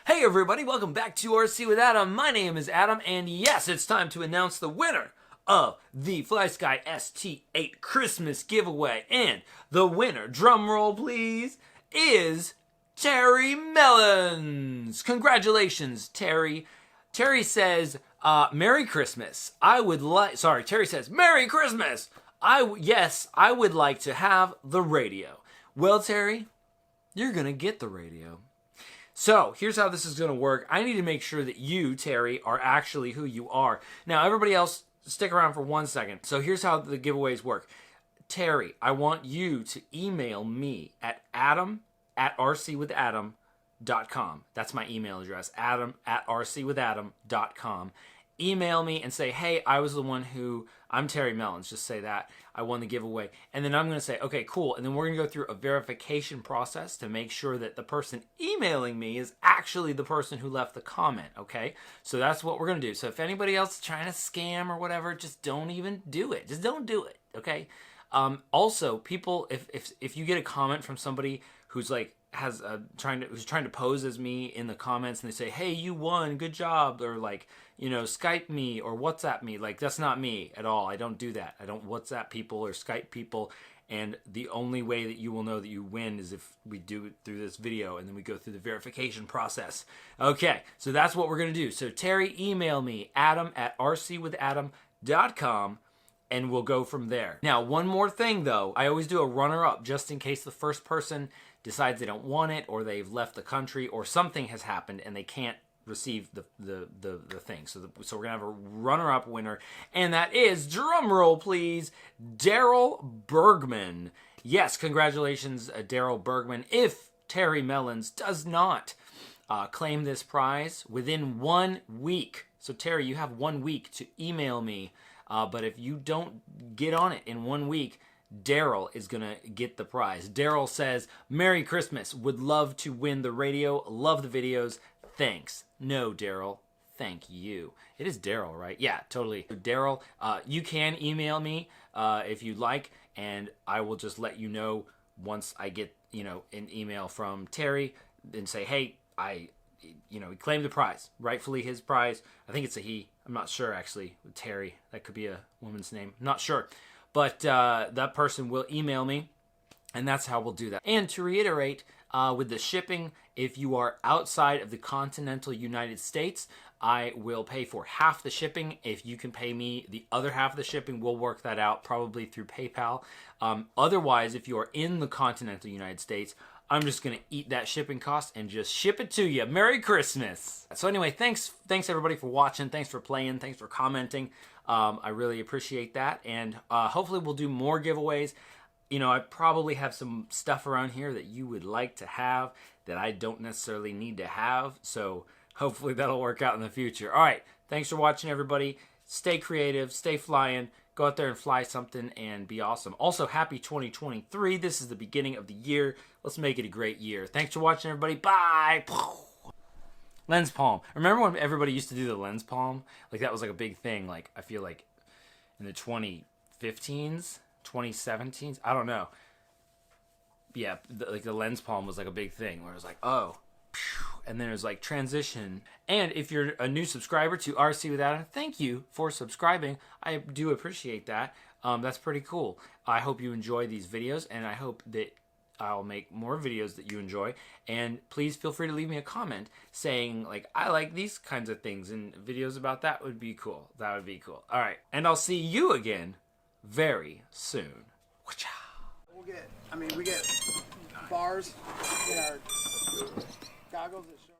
Hey everybody, welcome back to RC with Adam. My name is Adam, and yes, it's time to announce the winner of the FS-ST8 Christmas giveaway. And the winner, drum roll please, is Terry Mellons. Congratulations, Terry. Terry says, Merry Christmas. Terry says, Merry Christmas. Yes, I would like to have the radio. Well, Terry, you're gonna get the radio. So, here's how this is going to work. I need to make sure that you, Terry, are actually who you are. Now, everybody else, stick around for 1 second. So, here's how the giveaways work. Terry, I want you to email me at adam@rcwithadam.com. That's my email address, adam@rcwithadam.com. Email me and say, hey, I was the one I'm Terry Mellons. Just say that. I won the giveaway. And then I'm going to say, okay, cool. And then we're going to go through a verification process to make sure that the person emailing me is actually the person who left the comment, okay? So that's what we're going to do. So if anybody else is trying to scam or whatever, just don't even do it. Just don't do it, okay? Also, people, if you get a comment from somebody who's like, who's trying to pose as me in the comments, and they say, hey, you won, good job, or like, you know, Skype me or WhatsApp me, like, that's not me at all. I don't do that. I don't WhatsApp people or Skype people, and the only way that you will know that you win is if we do it through this video, and then we go through the verification process. Okay, so that's what we're gonna do. So Terry, email me, adam@rcwithadam.com, and we'll go from there. Now, one more thing though, I always do a runner-up just in case the first person decides they don't want it, or they've left the country, or something has happened and they can't receive the thing. So we're gonna have a runner-up winner, and that is, drum roll please, Daryl Bergmann. Yes, congratulations, Daryl Bergmann. If Terry Mellons does not claim this prize within 1 week, so Terry, you have 1 week to email me, but if you don't get on it in 1 week, Daryl is going to get the prize. Daryl says, Merry Christmas, would love to win the radio, love the videos, thanks. No, Daryl, thank you. It is Daryl, right? Yeah, totally. Daryl, you can email me if you'd like, and I will just let you know once I get, an email from Terry and say, hey, he claimed the prize, rightfully his prize. I think it's a he. I'm not sure, actually, with Terry. That could be a woman's name. I'm not sure. But that person will email me, and that's how we'll do that. And to reiterate, with the shipping, if you are outside of the continental United States, I will pay for half the shipping. If you can pay me the other half of the shipping, we'll work that out, probably through PayPal. Otherwise, if you are in the continental United States, I'm just going to eat that shipping cost and just ship it to you. Merry Christmas. So anyway, thanks everybody for watching. Thanks for playing. Thanks for commenting. I really appreciate that. And hopefully we'll do more giveaways. I probably have some stuff around here that you would like to have that I don't necessarily need to have. So hopefully that'll work out in the future. All right. Thanks for watching, everybody. Stay creative. Stay flying. Go out there and fly something and be awesome. Also, happy 2023. This is the beginning of the year. Let's make it a great year. Thanks for watching, everybody. Bye. Lens palm. Remember when everybody used to do the lens palm? Like, that was like a big thing. Like, I feel like in the 2015s, 2017s, I don't know. Yeah, the lens palm was like a big thing where it was like, oh, and then it was like transition. And if you're a new subscriber to RC with Adam, thank you for subscribing. I do appreciate that. That's pretty cool. I hope you enjoy these videos, and I hope that I'll make more videos that you enjoy. And please feel free to leave me a comment saying, like, I like these kinds of things, and videos about that would be cool. That would be cool. All right, and I'll see you again very soon. We get bars, we get our goggles that show